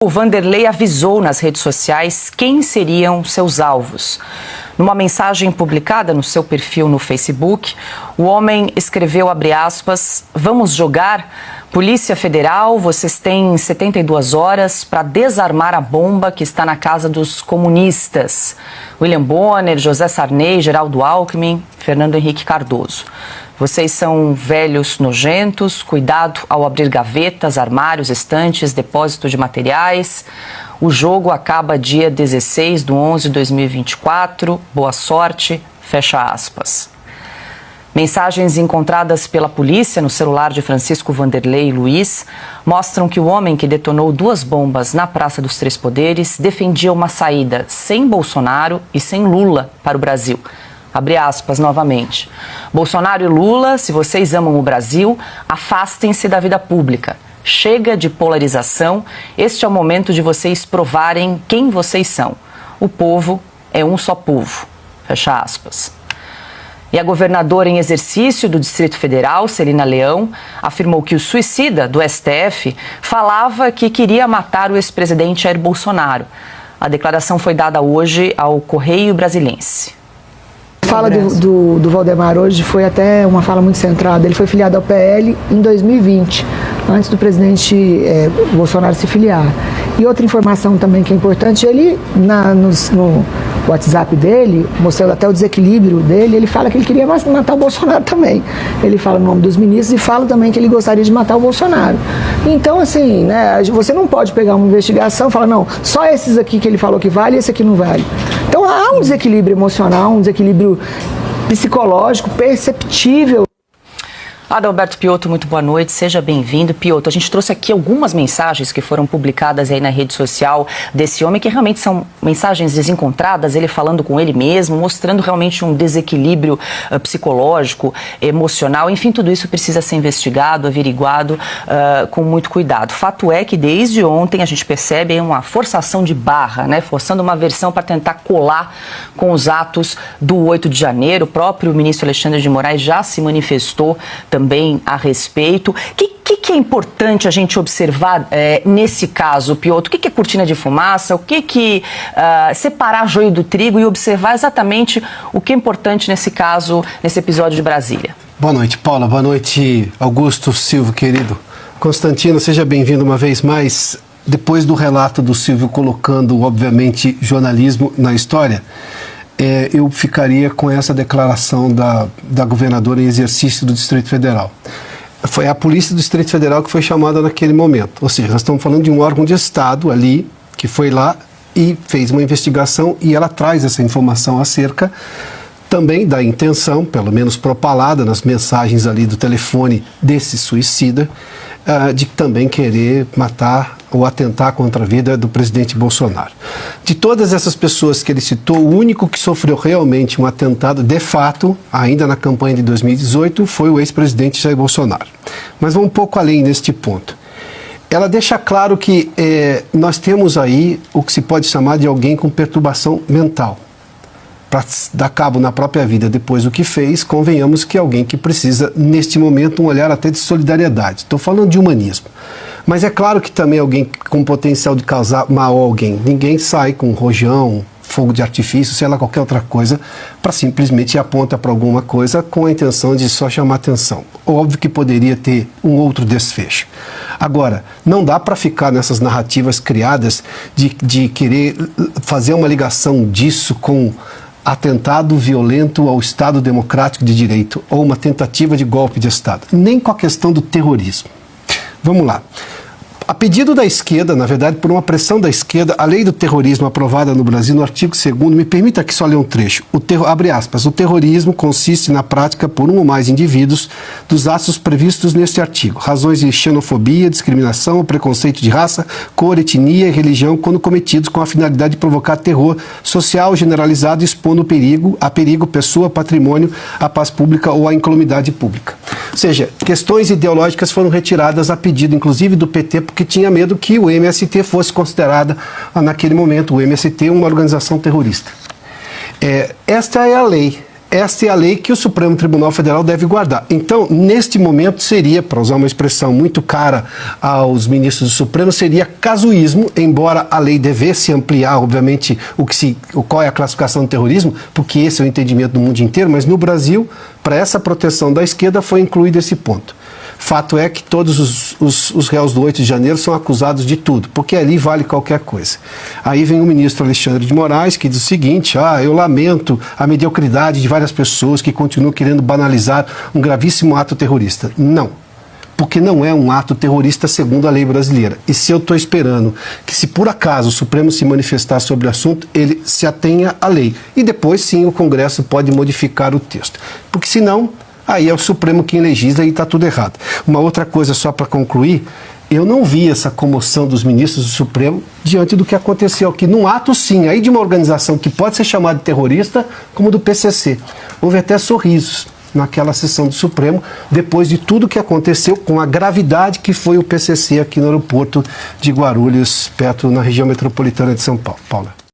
O Vanderlei avisou nas redes sociais quem seriam seus alvos. Numa mensagem publicada no seu perfil no Facebook, o homem escreveu, abre aspas, "Vamos jogar? Polícia Federal, vocês têm 72 horas para desarmar a bomba que está na casa dos comunistas. William Bonner, José Sarney, Geraldo Alckmin, Fernando Henrique Cardoso. Vocês são velhos nojentos, cuidado ao abrir gavetas, armários, estantes, depósito de materiais. O jogo acaba dia 16/11/2024. Boa sorte, fecha aspas." Mensagens encontradas pela polícia no celular de Francisco Vanderlei Luiz mostram que o homem que detonou 2 bombas na Praça dos Três Poderes defendia uma saída sem Bolsonaro e sem Lula para o Brasil. Abre aspas novamente. "Bolsonaro e Lula, se vocês amam o Brasil, afastem-se da vida pública. Chega de polarização, este é o momento de vocês provarem quem vocês são. O povo é um só povo." Fecha aspas. E a governadora em exercício do Distrito Federal, Celina Leão, afirmou que o suicida do STF falava que queria matar o ex-presidente Jair Bolsonaro. A declaração foi dada hoje ao Correio Brasilense. A fala do Valdemar hoje foi até uma fala muito centrada. Ele foi filiado ao PL em 2020, antes do presidente Bolsonaro se filiar. E outra informação também que é importante, ele no WhatsApp dele, mostrando até o desequilíbrio dele, ele fala que ele queria matar o Bolsonaro também. Ele fala o nome dos ministros e fala também que ele gostaria de matar o Bolsonaro. Então, assim, né, você não pode pegar uma investigação e falar, não, só esses aqui que ele falou que vale e esse aqui não vale. Então há um desequilíbrio emocional, um desequilíbrio psicológico perceptível. Adalberto Piotto, muito boa noite, seja bem-vindo. Piotto, a gente trouxe aqui algumas mensagens que foram publicadas aí na rede social desse homem, que realmente são mensagens desencontradas, ele falando com ele mesmo, mostrando realmente um desequilíbrio psicológico, emocional, enfim, tudo isso precisa ser investigado, averiguado com muito cuidado. Fato é que desde ontem a gente percebe uma forçação de barra, né, forçando uma versão para tentar colar com os atos do 8 de janeiro. O próprio ministro Alexandre de Moraes já se manifestou também a respeito. O que é importante a gente observar nesse caso, Piotto? O que é cortina de fumaça? O que separar joio do trigo e observar exatamente o que é importante nesse caso, nesse episódio de Brasília? Boa noite, Paula. Boa noite, Augusto, Silvio, querido. Constantino, seja bem-vindo uma vez mais. Depois do relato do Silvio colocando, obviamente, jornalismo na história, eu ficaria com essa declaração da governadora em exercício do Distrito Federal. Foi a Polícia do Distrito Federal que foi chamada naquele momento. Ou seja, nós estamos falando de um órgão de Estado ali, que foi lá e fez uma investigação, e ela traz essa informação acerca também da intenção, pelo menos propalada nas mensagens ali do telefone desse suicida, de também querer matar ou atentar contra a vida do presidente Bolsonaro. De todas essas pessoas que ele citou, o único que sofreu realmente um atentado, de fato, ainda na campanha de 2018, foi o ex-presidente Jair Bolsonaro. Mas vamos um pouco além neste ponto. Ela deixa claro que nós temos aí o que se pode chamar de alguém com perturbação mental. Para dar cabo na própria vida depois do que fez, convenhamos que é alguém que precisa, neste momento, um olhar até de solidariedade. Estou falando de humanismo. Mas é claro que também é alguém com potencial de causar mal a alguém. Ninguém sai com rojão, fogo de artifício, sei lá, qualquer outra coisa, para simplesmente apontar para alguma coisa com a intenção de só chamar atenção. Óbvio que poderia ter um outro desfecho. Agora, não dá para ficar nessas narrativas criadas de querer fazer uma ligação disso com atentado violento ao Estado Democrático de Direito ou uma tentativa de golpe de Estado, nem com a questão do terrorismo. Vamos lá. A pedido da esquerda, na verdade, por uma pressão da esquerda, a lei do terrorismo aprovada no Brasil, no artigo 2º, me permita aqui só ler um trecho. Abre aspas, o terrorismo consiste na prática por um ou mais indivíduos dos atos previstos neste artigo. Razões de xenofobia, discriminação, preconceito de raça, cor, etnia e religião, quando cometidos com a finalidade de provocar terror social generalizado, expondo a perigo pessoa, patrimônio, a paz pública ou a incolumidade pública. Ou seja, questões ideológicas foram retiradas a pedido, inclusive, do PT, porque tinha medo que o MST fosse considerada, naquele momento, o MST uma organização terrorista. Esta é a lei. esta é a lei que o Supremo Tribunal Federal deve guardar. Então, neste momento, seria, para usar uma expressão muito cara aos ministros do Supremo, seria casuísmo, embora a lei devesse ampliar, obviamente, qual é a classificação do terrorismo, porque esse é o entendimento do mundo inteiro, mas no Brasil, para essa proteção da esquerda, foi incluído esse ponto. Fato é que todos os réus do 8 de janeiro são acusados de tudo, porque ali vale qualquer coisa. Aí vem o ministro Alexandre de Moraes, que diz o seguinte: eu lamento a mediocridade de várias pessoas que continuam querendo banalizar um gravíssimo ato terrorista. Não, porque não é um ato terrorista segundo a lei brasileira. E se eu estou esperando que, se por acaso o Supremo se manifestar sobre o assunto, ele se atenha à lei. E depois sim o Congresso pode modificar o texto. Porque senão, aí é o Supremo quem legisla e está tudo errado. Uma outra coisa só para concluir, eu não vi essa comoção dos ministros do Supremo diante do que aconteceu aqui, num ato sim, aí de uma organização que pode ser chamada de terrorista, como do PCC. Houve até sorrisos naquela sessão do Supremo, depois de tudo que aconteceu, com a gravidade que foi o PCC aqui no aeroporto de Guarulhos, perto na região metropolitana de São Paulo. Paula.